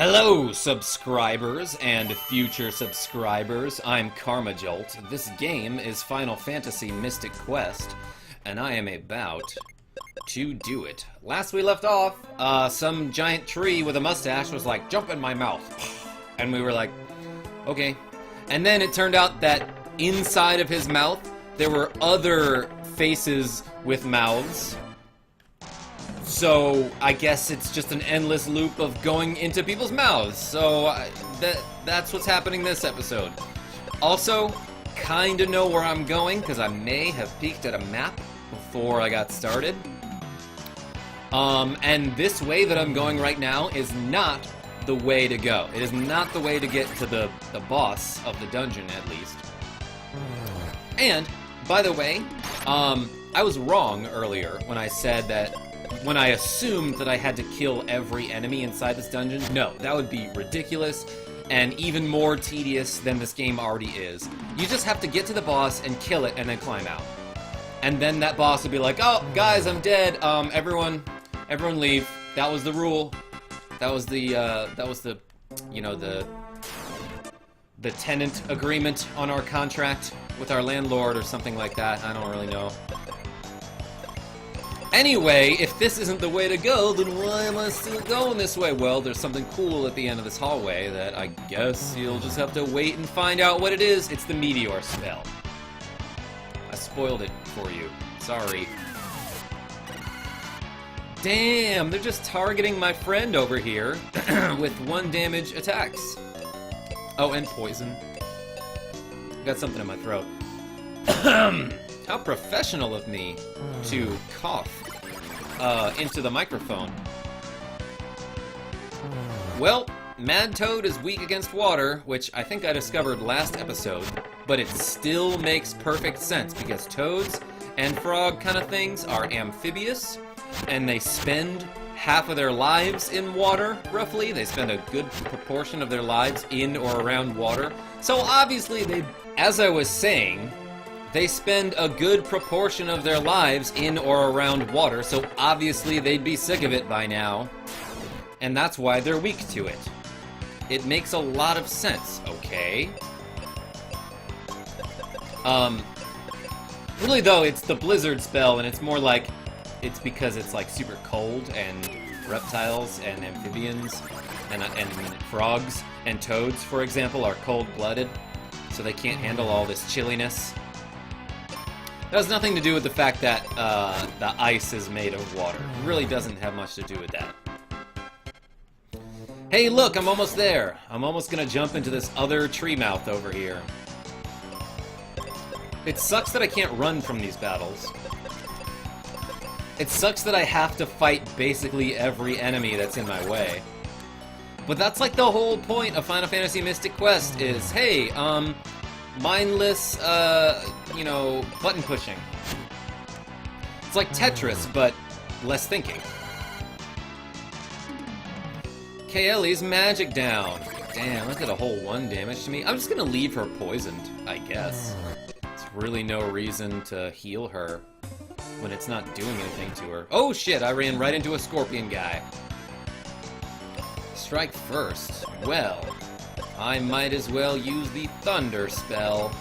Hello, subscribers and future subscribers. I'm KarmaJolt. This game is Final Fantasy Mystic Quest, and I am about to do it. Last we left off, some giant tree with a mustache was like, "Jump in my mouth." And we were like, okay. And then it turned out that inside of his mouth, there were other faces with mouths. So, I guess it's just an endless loop of going into people's mouths. So, that's what's happening this episode. Also, kinda know where I'm going, because I may have peeked at a map before I got started. And this way that I'm going right now is not the way to go. It is not the way to get to the boss of the dungeon, at least. And, by the way, I was wrong earlier when I said that when I assumed that I had to kill every enemy inside this dungeon. No, that would be ridiculous and even more tedious than this game already is. You just have to get to the boss and kill it and then climb out. And then that boss would be like, "Oh, guys, I'm dead. Everyone leave. That was the rule. That was the, you know, the tenant agreement on our contract with our landlord," or something like that. I don't really know. Anyway, if this isn't the way to go, then why am I still going this way? Well, there's something cool at the end of this hallway that I guess you'll just have to wait and find out what it is. It's the Meteor spell. I spoiled it for you. Sorry. Damn, they're just targeting my friend over here with 1 damage attacks. Oh, and poison. Got something in my throat. How professional of me to cough into the microphone. Well, Mad Toad is weak against water, which I think I discovered last episode, but it still makes perfect sense because toads and frog kind of things are amphibious, and they spend half of their lives in water, roughly. They spend a good proportion of their lives in or around water. So obviously as I was saying, they spend a good proportion of their lives in or around water, so obviously they'd be sick of it by now. And that's why they're weak to it. It makes a lot of sense, okay? Really though, it's the blizzard spell, and it's more like, it's because it's like super cold, and reptiles and amphibians and frogs and toads, for example, are cold-blooded, so they can't handle all this chilliness. It has nothing to do with the fact that the ice is made of water. It really doesn't have much to do with that. Hey, look, I'm almost there. I'm almost gonna jump into this other tree mouth over here. It sucks that I can't run from these battles. It sucks that I have to fight basically every enemy that's in my way. But that's like the whole point of Final Fantasy Mystic Quest is, hey, mindless, you know, button pushing. It's like Tetris, but less thinking. Kaeli's magic down. Damn, that did a whole 1 damage to me. I'm just gonna leave her poisoned, I guess. There's really no reason to heal her when it's not doing anything to her. Oh shit, I ran right into a scorpion guy. Strike first. Well, I might as well use the thunder spell.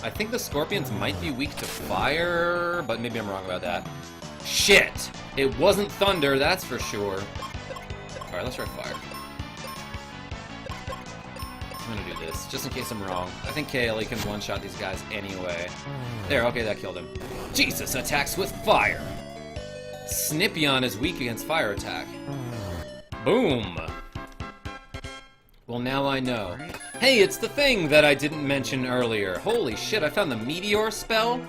I think the scorpions might be weak to fire, but maybe I'm wrong about that. Shit! It wasn't thunder, that's for sure. Alright, let's try fire. I'm gonna do this, just in case I'm wrong. I think Kaeli can one-shot these guys anyway. There, okay, that killed him. Jesus attacks with fire! Snipion is weak against fire attack. Boom! Well, now I know. Hey, it's the thing that I didn't mention earlier. Holy shit, I found the Meteor spell?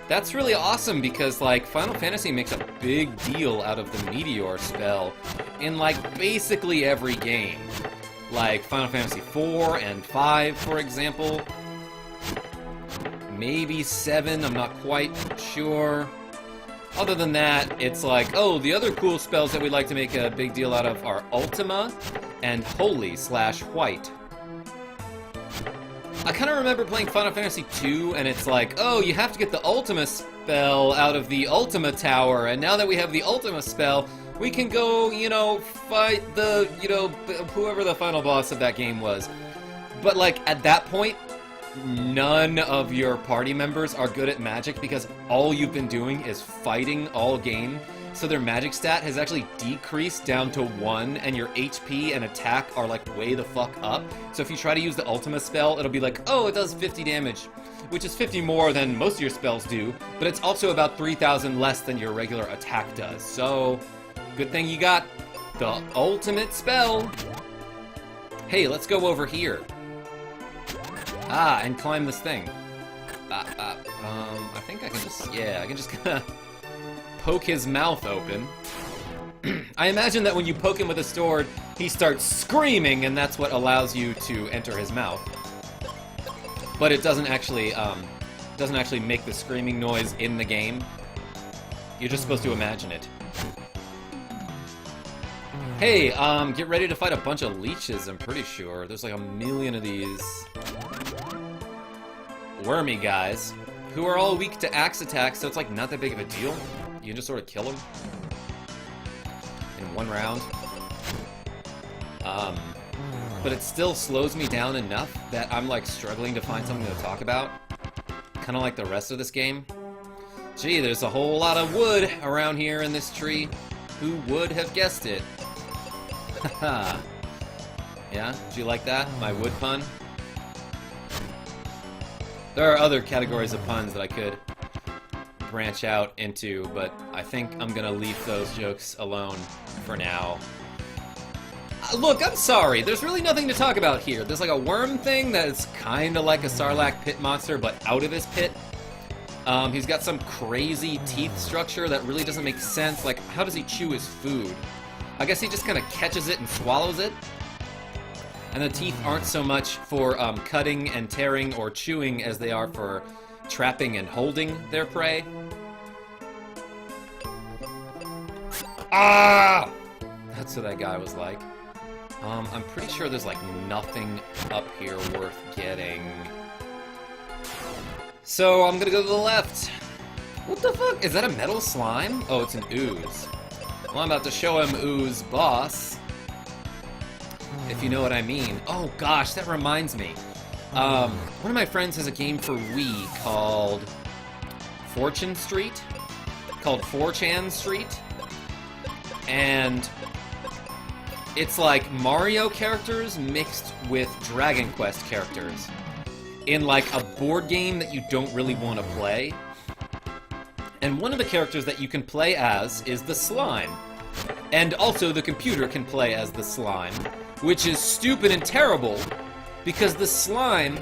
That's really awesome because, like, Final Fantasy makes a big deal out of the Meteor spell in, like, basically every game. Like, Final Fantasy 4 and 5, for example. Maybe 7, I'm not quite sure. Other than that, it's like, oh, the other cool spells that we like to make a big deal out of are Ultima and Holy/White. I kind of remember playing Final Fantasy 2, and it's like, oh, you have to get the Ultima spell out of the Ultima Tower, and now that we have the Ultima spell, We can go, you know, fight the, you know, whoever the final boss of that game was. But, like, at that point, none of your party members are good at magic because all you've been doing is fighting all game. So their magic stat has actually decreased down to 1, and your HP and attack are, like, way the fuck up. So if you try to use the Ultima spell, it'll be like, oh, it does 50 damage, which is 50 more than most of your spells do, but it's also about 3,000 less than your regular attack does. So, good thing you got the ultimate spell. Hey, let's go over here. Ah, and climb this thing. I think I can just, yeah, I can just kind of poke his mouth open. I imagine that when you poke him with a sword, he starts screaming, and that's what allows you to enter his mouth. But it doesn't actually make the screaming noise in the game. You're just supposed to imagine it. Hey, get ready to fight a bunch of leeches, I'm pretty sure. There's like a million of these wormy guys who are all weak to axe attacks, so it's like not that big of a deal. You can just sort of kill them in one round. But it still slows me down enough that I'm like struggling to find something to talk about. Kind of like the rest of this game. Gee, there's a whole lot of wood around here in this tree. Who would have guessed it? Haha. Yeah, did you like that? My wood pun? There are other categories of puns that I could branch out into, but I think I'm gonna leave those jokes alone for now. Look, I'm sorry, there's really nothing to talk about here. There's like a worm thing that is kinda like a Sarlacc pit monster, but out of his pit. He's got some crazy teeth structure that really doesn't make sense. Like, how does he chew his food? I guess he just kinda catches it and swallows it. And the teeth aren't so much for cutting and tearing or chewing as they are for trapping and holding their prey. Ah! That's what that guy was like. I'm pretty sure there's like nothing up here worth getting. So I'm gonna go to the left. What the fuck? Is that a metal slime? Oh, it's an ooze. Well, I'm about to show him ooze boss. If you know what I mean. Oh gosh, that reminds me. One of my friends has a game for Wii called Fortune Street. Called 4chan Street. And it's like Mario characters mixed with Dragon Quest characters in like a board game that you don't really want to play. And one of the characters that you can play as is the slime. And also the computer can play as the slime, which is stupid and terrible because the slime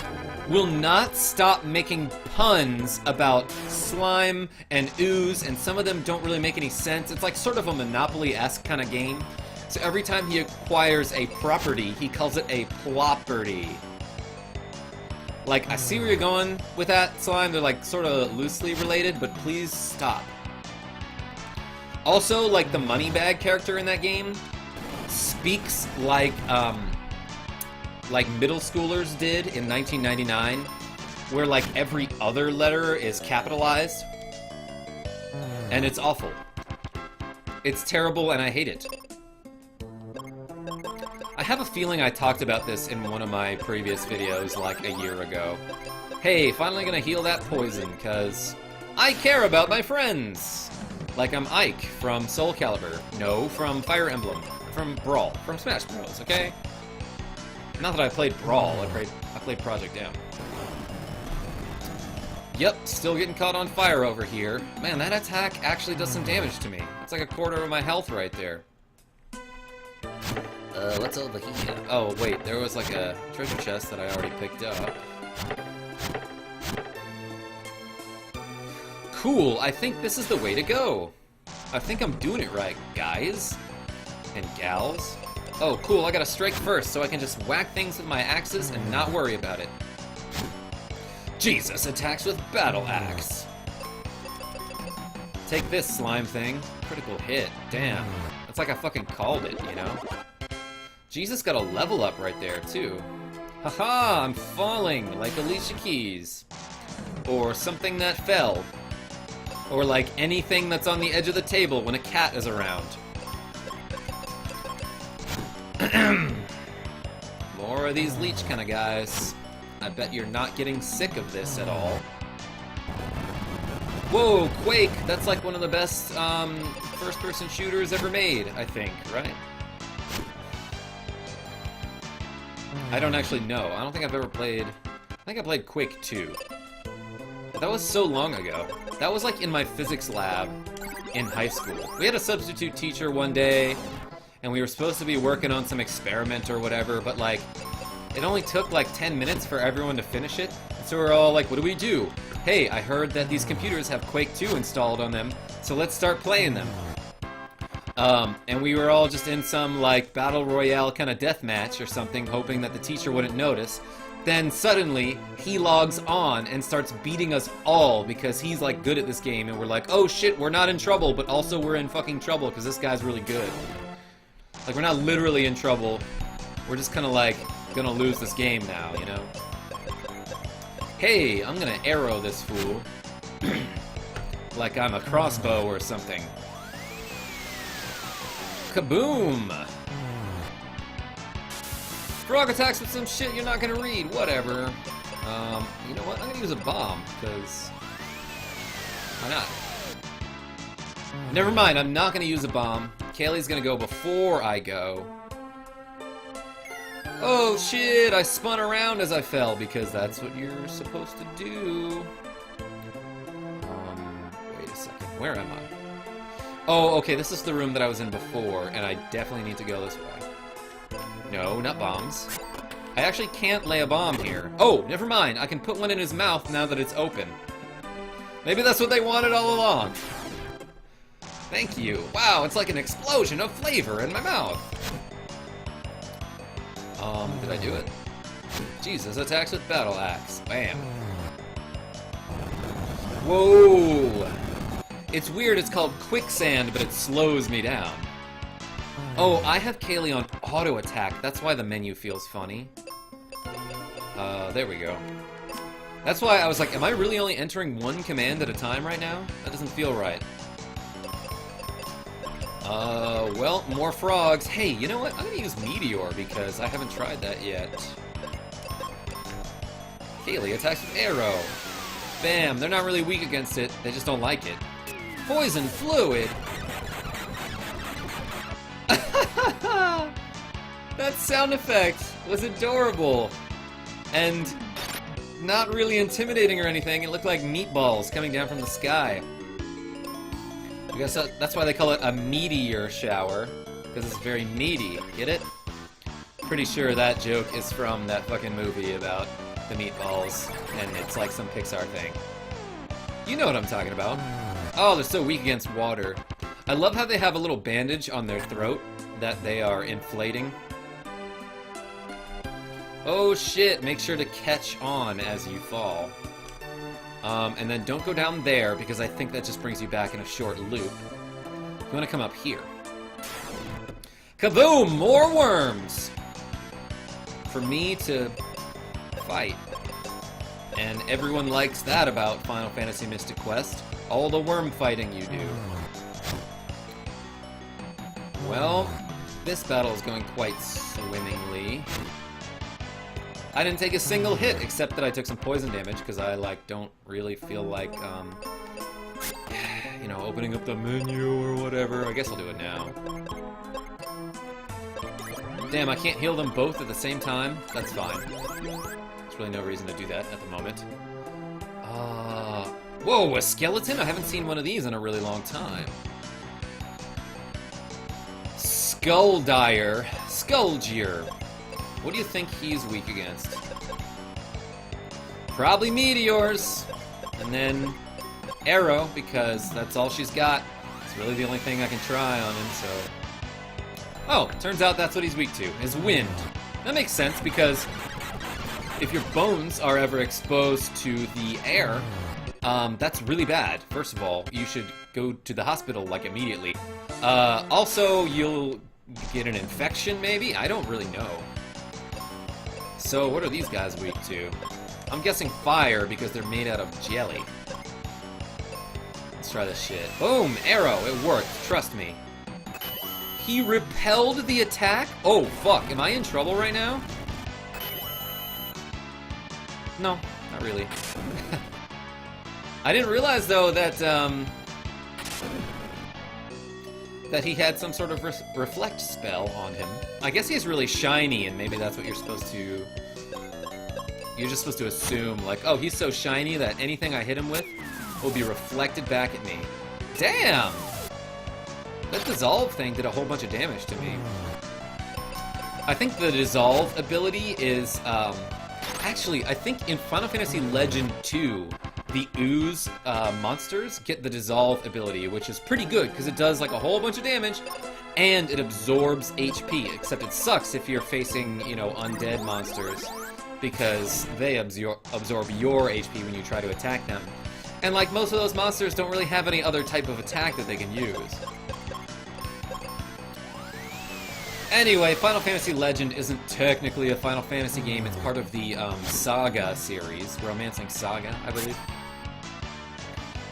will not stop making puns about slime and ooze, and some of them don't really make any sense. It's like sort of a Monopoly-esque kind of game. So every time he acquires a property, he calls it a ploperty. Like, I see where you're going with that, slime. They're like sort of loosely related, but please stop. Also, like the Moneybag character in that game speaks like middle schoolers did in 1999, where like every other letter is capitalized, and it's awful. It's terrible, and I hate it. I have a feeling I talked about this in one of my previous videos like a year ago. Hey, finally gonna heal that poison, cause I care about my friends! Like I'm Ike from Soul Calibur. No, from Fire Emblem. From Brawl. From Smash Bros, okay? Not that I played Brawl, I played Project M. Yep, still getting caught on fire over here. Man, that attack actually does some damage to me. It's like a quarter of my health right there. What's over here? Oh, wait, there was like a treasure chest that I already picked up. Cool, I think this is the way to go. I think I'm doing it right, guys. And gals. Oh, cool, I gotta strike first so I can just whack things with my axes and not worry about it. Jesus, attacks with battle axe. Take this, slime thing. Critical hit, damn. It's like I fucking called it, you know? Jesus got a level up right there, too. Haha, I'm falling like Alicia Keys. Or something that fell. Or like anything that's on the edge of the table when a cat is around. More of these leech kind of guys. I bet you're not getting sick of this at all. Whoa, Quake! That's like one of the best first-person shooters ever made, I think, right? I don't actually know. I don't think I've ever played... I think I played Quake 2. That was so long ago. That was like in my physics lab in high school. We had a substitute teacher one day, and we were supposed to be working on some experiment or whatever, but like, it only took like 10 minutes for everyone to finish it. So we're all like, what do we do? Hey, I heard that these computers have Quake 2 installed on them, so let's start playing them. And we were all just in some like battle royale kind of deathmatch or something, hoping that the teacher wouldn't notice. Then suddenly, he logs on and starts beating us all because he's like good at this game, and we're like, oh shit, we're not in trouble, but also we're in fucking trouble because this guy's really good. Like, we're not literally in trouble, we're just kind of like gonna lose this game now, you know? Hey, I'm gonna arrow this fool. Like I'm a crossbow or something. Kaboom! Frog attacks with some shit you're not gonna read, whatever. You know what? I'm gonna use a bomb, because... why not? Never mind, I'm not gonna use a bomb. Kaylee's gonna go before I go. Oh shit, I spun around as I fell, because that's what you're supposed to do. Wait a second, where am I? Oh, okay, this is the room that I was in before, and I definitely need to go this way. No, not bombs. I actually can't lay a bomb here. Oh, never mind. I can put one in his mouth now that it's open. Maybe that's what they wanted all along. Thank you. Wow, it's like an explosion of flavor in my mouth. Did I do it? Jesus, attacks with battle axe. Bam. Whoa. It's weird, it's called quicksand, but it slows me down. Oh, I have Kaylee on auto attack. That's why the menu feels funny. There we go. That's why I was like, am I really only entering one command at a time right now? That doesn't feel right. Well, more frogs. Hey, you know what? I'm gonna use Meteor because I haven't tried that yet. Kaylee attacks with arrow. Bam, they're not really weak against it. They just don't like it. Poison fluid. That sound effect was adorable and not really intimidating or anything. It looked like meatballs coming down from the sky. I guess that's why they call it a meteor shower, because it's very meaty. Get it? Pretty sure that joke is from that fucking movie about the meatballs, and it's like some Pixar thing. You know what I'm talking about. Oh, they're so weak against water. I love how they have a little bandage on their throat that they are inflating. Oh shit, make sure to catch on as you fall. And then don't go down there, because I think that just brings you back in a short loop. You want to come up here. Kaboom! More worms! For me to fight. And everyone likes that about Final Fantasy Mystic Quest. All the worm fighting you do. Well, this battle is going quite swimmingly. I didn't take a single hit, except that I took some poison damage, because I, like, don't really feel like, you know, opening up the menu or whatever. I guess I'll do it now. Damn, I can't heal them both at the same time? That's fine. There's really no reason to do that at the moment. Whoa, a skeleton? I haven't seen one of these in a really long time. Skulldire. Skullgear. What do you think he's weak against? Probably meteors. And then arrow, because that's all she's got. It's really the only thing I can try on him, so... Oh, turns out that's what he's weak to, is wind. That makes sense, because if your bones are ever exposed to the air, that's really bad. First of all, you should go to the hospital, like, immediately. Also, you'll get an infection, maybe? I don't really know. So, what are these guys weak to? I'm guessing fire, because they're made out of jelly. Let's try this shit. Boom! Arrow! It worked. Trust me. he repelled the attack? Oh, fuck. Am I in trouble right now? No, not really. I didn't realize, though, that that he had some sort of reflect spell on him. I guess he's really shiny, and maybe that's what you're supposed to... You're just supposed to assume, like, oh, he's so shiny that anything I hit him with will be reflected back at me. Damn! That dissolve thing did a whole bunch of damage to me. I think the dissolve ability is, actually, I think in Final Fantasy Legend 2, the ooze monsters get the dissolve ability, which is pretty good, because it does, like, a whole bunch of damage, and it absorbs HP, except it sucks if you're facing, you know, undead monsters, because they absorb your HP when you try to attack them. And, like, most of those monsters don't really have any other type of attack that they can use. Anyway, Final Fantasy Legend isn't technically a Final Fantasy game. It's part of the Saga series, Romancing Saga, I believe.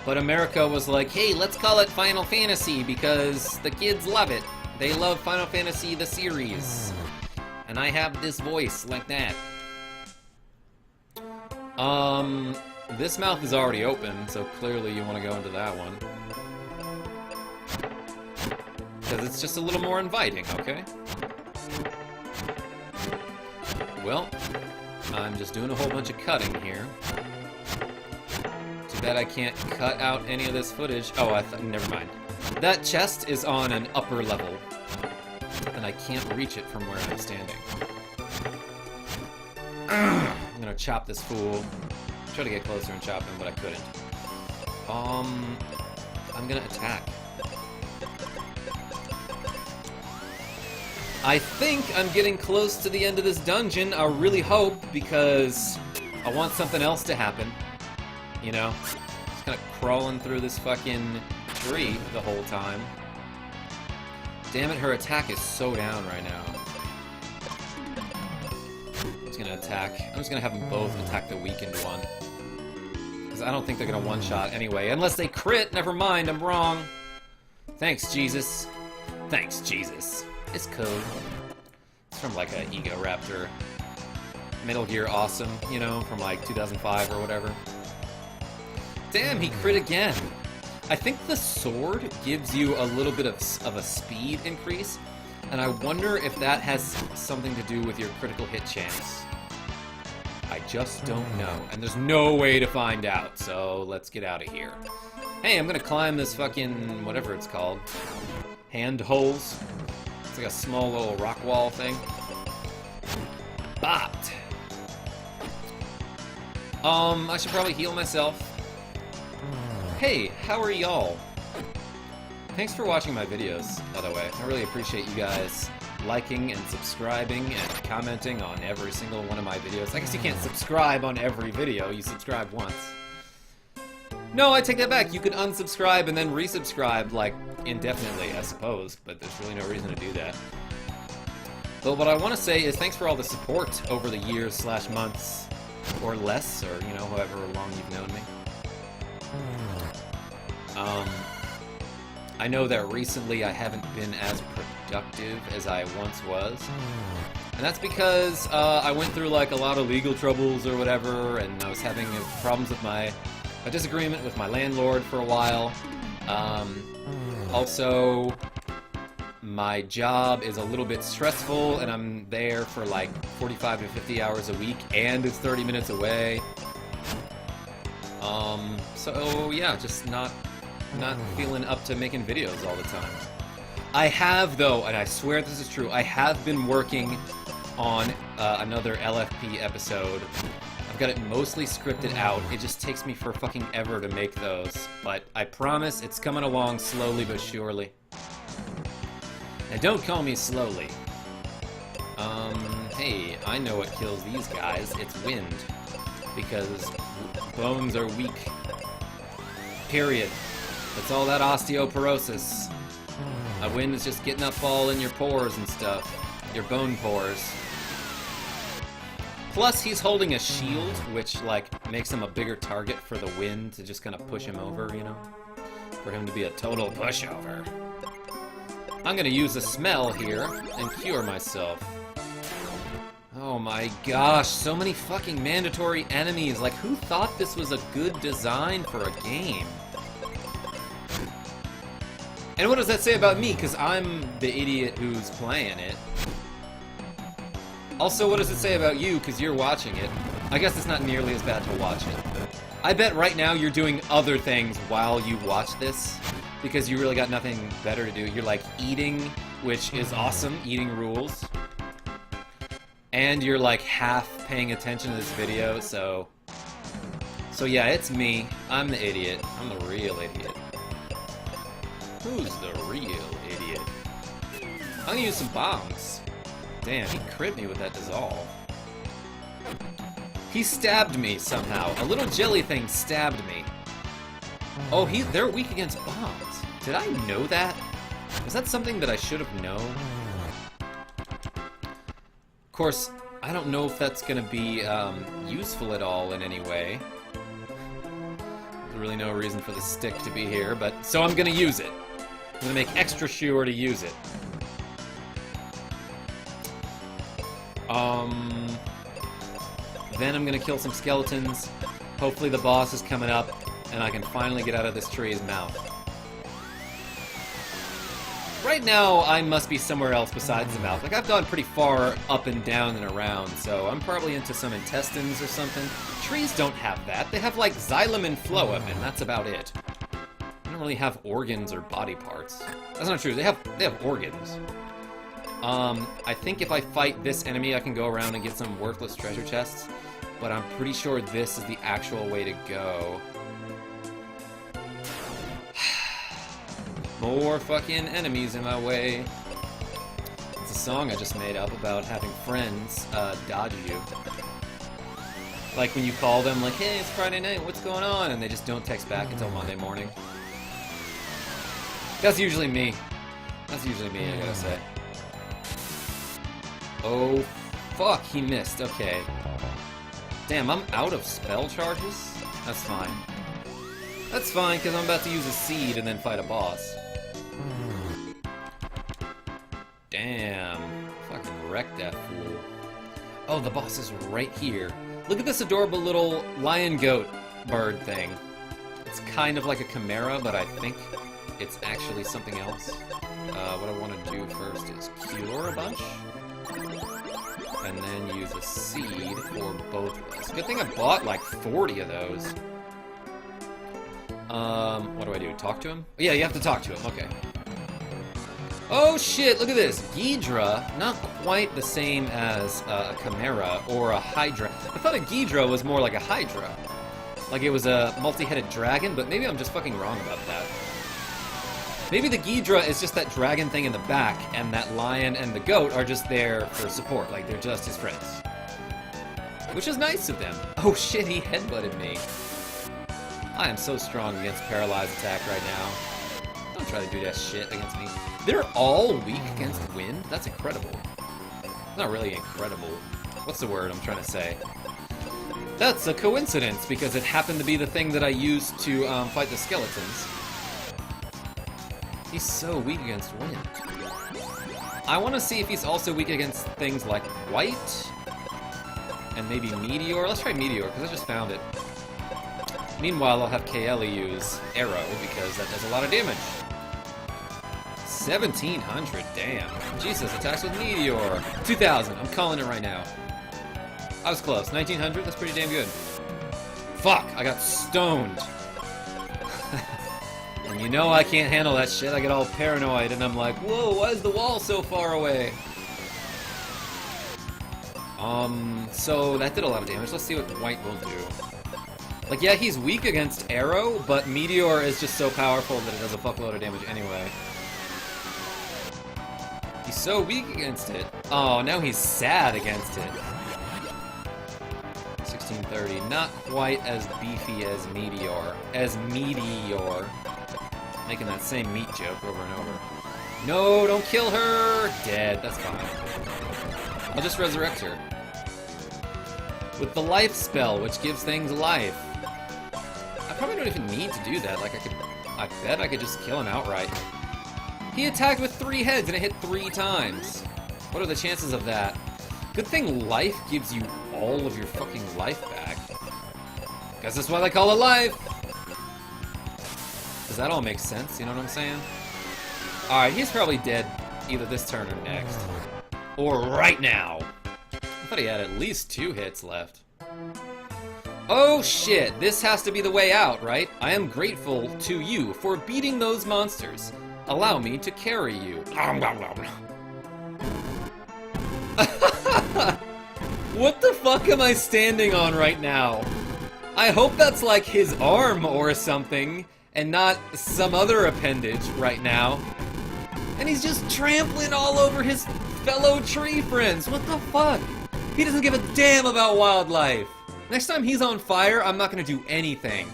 But America was like, hey, let's call it Final Fantasy because the kids love it. They love Final Fantasy the series. And I have this voice like that. This mouth is already open, so clearly you want to go into that one. Because it's just a little more inviting, okay? Well, I'm just doing a whole bunch of cutting here. Too bad I can't cut out any of this footage. Oh, never mind. That chest is on an upper level, and I can't reach it from where I'm standing. I'm gonna chop this fool. Try to get closer and chop him, but I couldn't. I'm gonna attack. I think I'm getting close to the end of this dungeon. I really hope, because I want something else to happen. You know? Just kind of crawling through this fucking tree the whole time. Damn it, her attack is so down right now. I'm just gonna attack. I'm just gonna have them both attack the weakened one. Because I don't think they're gonna one-shot anyway. Unless they crit, never mind, I'm wrong. Thanks, Jesus. Thanks, Jesus. It's cool. It's from like a Ego Raptor. Metal Gear Awesome, you know, from like 2005 or whatever. Damn, he crit again. I think the sword gives you a little bit of a speed increase, and I wonder if that has something to do with your critical hit chance. I just don't know, and there's no way to find out, so let's get out of here. Hey, I'm gonna climb this fucking, whatever it's called, hand holes. It's like a small little rock wall thing. Bopped. I should probably heal myself. Hey, how are y'all? Thanks for watching my videos, by the way. I really appreciate you guys liking and subscribing and commenting on every single one of my videos. I guess you can't subscribe on every video, you subscribe once. No, I take that back. You can unsubscribe and then resubscribe, like, indefinitely, I suppose, but there's really no reason to do that. But what I want to say is thanks for all the support over the years / months, or less, or, you know, however long you've known me. I know that recently I haven't been as productive as I once was. And that's because I went through, like, a lot of legal troubles or whatever, and I was having problems with a disagreement with my landlord for a while. Also, my job is a little bit stressful, and I'm there for like 45 to 50 hours a week, and it's 30 minutes away. So yeah, just not feeling up to making videos all the time. I have, though, and I swear this is true, I have been working on another LFP episode. I've got it mostly scripted out. It just takes me for fucking ever to make those. But I promise it's coming along slowly but surely. And don't call me slowly. Hey, I know what kills these guys. It's wind. Because bones are weak. Period. That's all that osteoporosis. A wind is just getting up all in your pores and stuff. Your bone pores. Plus, he's holding a shield, which, like, makes him a bigger target for the wind to just kind of push him over, you know? For him to be a total pushover. I'm gonna use a smell here and cure myself. Oh my gosh, so many fucking mandatory enemies. Like, who thought this was a good design for a game? And what does that say about me? Because I'm the idiot who's playing it. Also, what does it say about you? Because you're watching it. I guess it's not nearly as bad to watch it. I bet right now you're doing other things while you watch this. Because you really got nothing better to do. You're like eating, which is awesome. Eating rules. And you're like half paying attention to this video, so yeah, it's me. I'm the idiot. I'm the real idiot. Who's the real idiot? I'm gonna use some bombs. Damn, he crit me with that dissolve. He stabbed me somehow. A little jelly thing stabbed me. Oh, they're weak against bombs. Did I know that? Is that something that I should have known? Of course, I don't know if that's gonna be useful at all in any way. There's really no reason for the stick to be here, but so I'm gonna use it. I'm gonna make extra sure to use it. Then I'm gonna kill some skeletons. Hopefully the boss is coming up, and I can finally get out of this tree's mouth. Right now, I must be somewhere else besides the mouth. Like, I've gone pretty far up and down and around, so I'm probably into some intestines or something. Trees don't have that. They have, like, xylem and phloem, and that's about it. They don't really have organs or body parts. That's not true. They have organs. I think if I fight this enemy, I can go around and get some worthless treasure chests, but I'm pretty sure this is the actual way to go. More fucking enemies in my way. It's a song I just made up about having friends dodge you. Like when you call them like, hey, it's Friday night, what's going on? And they just don't text back until Monday morning. That's usually me. That's usually me, I gotta say. Oh, fuck, he missed. Okay. Damn, I'm out of spell charges? That's fine. That's fine, because I'm about to use a seed and then fight a boss. Damn. Fucking wrecked that fool. Oh, the boss is right here. Look at this adorable little lion goat bird thing. It's kind of like a chimera, but I think it's actually something else. What I want to do first is cure a bunch. And then use a seed for both of those. Good thing I bought like 40 of those. What do I do? Talk to him? Yeah, you have to talk to him. Okay. Oh shit, look at this. Gidrah, not quite the same as a chimera or a hydra. I thought a Gidrah was more like a hydra. Like it was a multi-headed dragon, but maybe I'm just fucking wrong about that. Maybe the Gidrah is just that dragon thing in the back, and that lion and the goat are just there for support, like they're just his friends. Which is nice of them. Oh shit, he headbutted me. I am so strong against paralyzed attack right now. Don't try to do that shit against me. They're all weak against wind? That's incredible. Not really incredible. What's the word I'm trying to say? That's a coincidence, because it happened to be the thing that I used to fight the skeletons. He's so weak against wind. I want to see if he's also weak against things like white, and maybe Meteor. Let's try Meteor, because I just found it. Meanwhile, I'll have Kaeli use Arrow, because that does a lot of damage. 1700, damn. Jesus, attacks with Meteor. 2000, I'm calling it right now. I was close. 1900, that's pretty damn good. Fuck, I got stoned. And you know I can't handle that shit. I get all paranoid, and I'm like, whoa, why is the wall so far away? So that did a lot of damage. Let's see what white will do. Like, yeah, he's weak against Arrow, but Meteor is just so powerful that it does a fuckload of damage anyway. He's so weak against it. Oh, now he's sad against it. 1630. Not quite as beefy as Meteor. Making that same meat joke over and over. No, don't kill her! Dead. That's fine. I'll just resurrect her. With the life spell, which gives things life. I probably don't even need to do that. Like, I bet I could just kill him outright. He attacked with 3 heads and it hit 3 times. What are the chances of that? Good thing life gives you all of your fucking life back. Guess that's why they call it life. Does that all make sense? You know what I'm saying? Alright, he's probably dead either this turn or next. Or right now. I thought he had at least 2 hits left. Oh shit, this has to be the way out, right? I am grateful to you for beating those monsters. Allow me to carry you. What the fuck am I standing on right now? I hope that's like his arm or something, and not some other appendage right now. And he's just trampling all over his fellow tree friends. What the fuck? He doesn't give a damn about wildlife. Next time he's on fire, I'm not gonna do anything.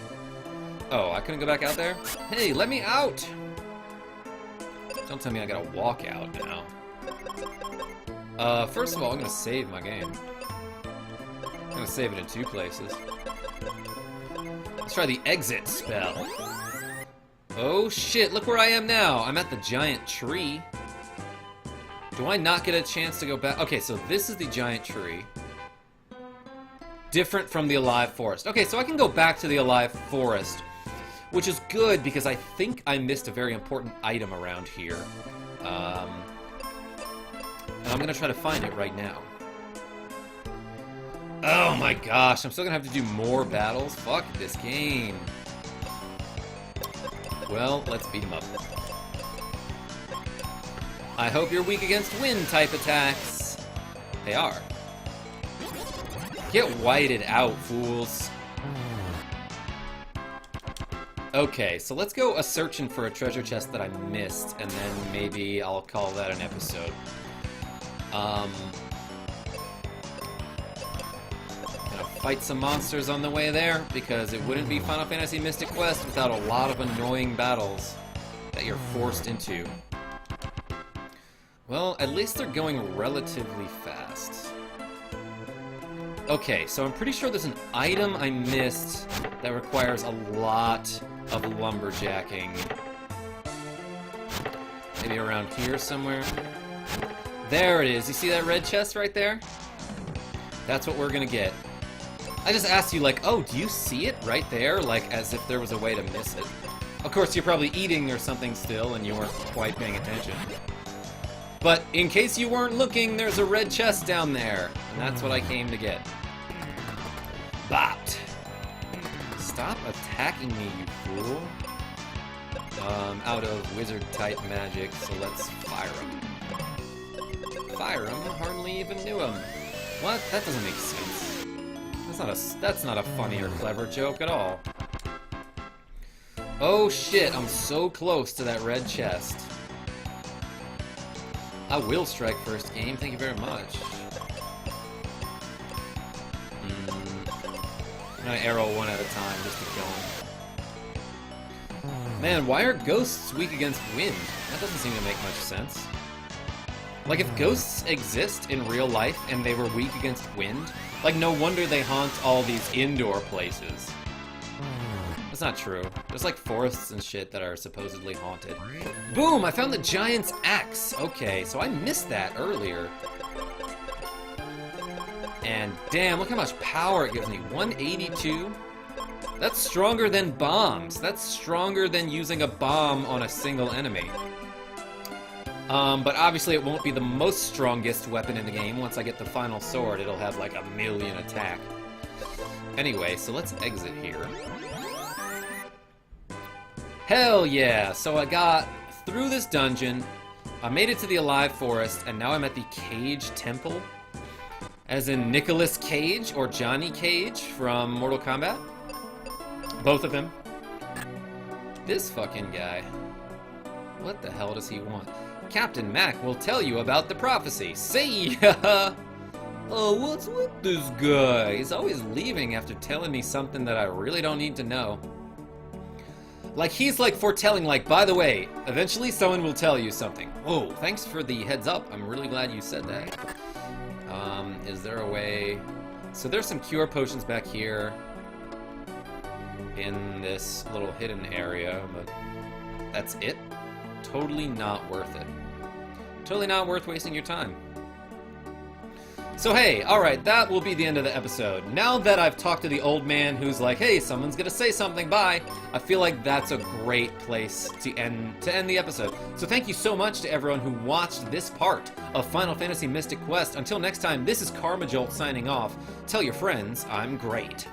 Oh, I couldn't go back out there? Hey, let me out! Don't tell me I gotta walk out now. First of all, I'm gonna save my game. I'm gonna save it in 2 places. Let's try the exit spell. Oh shit, look where I am now. I'm at the giant tree. Do I not get a chance to go back? Okay, so this is the giant tree. Different from the alive forest. Okay, so I can go back to the alive forest, which is good because I think I missed a very important item around here. And I'm gonna try to find it right now. Oh my gosh, I'm still gonna have to do more battles? Fuck this game. Well, let's beat him up. I hope you're weak against wind-type attacks. They are. Get whited out, fools. Okay, so let's go a-searching for a treasure chest that I missed, and then maybe I'll call that an episode. Gonna fight some monsters on the way there, because it wouldn't be Final Fantasy Mystic Quest without a lot of annoying battles that you're forced into. Well, at least they're going relatively fast. Okay, so I'm pretty sure there's an item I missed that requires a lot of lumberjacking. Maybe around here somewhere. There it is. You see that red chest right there? That's what we're gonna get. I just asked you, like, oh, do you see it right there? Like, as if there was a way to miss it. Of course, you're probably eating or something still, and you weren't quite paying attention. But in case you weren't looking, there's a red chest down there. And that's what I came to get. Bot. Stop attacking me, you fool. Out of wizard-type magic, so let's fire him. Fire him? Hardly even knew him. What? That doesn't make sense. That's not a funny or clever joke at all. Oh shit, I'm so close to that red chest. I will strike first game, thank you very much. I'm gonna arrow one at a time just to kill him. Man, why are ghosts weak against wind? That doesn't seem to make much sense. Like, if ghosts exist in real life and they were weak against wind, like, no wonder they haunt all these indoor places. That's not true. There's like forests and shit that are supposedly haunted. Boom! I found the giant's axe! Okay, so I missed that earlier. And damn, look how much power it gives me. 182? That's stronger than bombs. That's stronger than using a bomb on a single enemy. But obviously it won't be the most strongest weapon in the game. Once I get the final sword, it'll have like 1,000,000 attack. Anyway, so let's exit here. Hell yeah! So I got through this dungeon, I made it to the Alive Forest, and now I'm at the Cage Temple. As in Nicolas Cage, or Johnny Cage from Mortal Kombat. Both of them. This fucking guy. What the hell does he want? Captain Mac will tell you about the prophecy. See ya! Oh, what's with this guy? He's always leaving after telling me something that I really don't need to know. Like, he's like foretelling, like, by the way, eventually someone will tell you something. Whoa, thanks for the heads up. I'm really glad you said that. Is there a way... So there's some cure potions back here in this little hidden area, but that's it? Totally not worth it. Totally not worth wasting your time. So hey, alright, that will be the end of the episode. Now that I've talked to the old man who's like, hey, someone's gonna say something, bye, I feel like that's a great place to end the episode. So thank you so much to everyone who watched this part of Final Fantasy Mystic Quest. Until next time, this is KarmaJolt signing off. Tell your friends I'm great.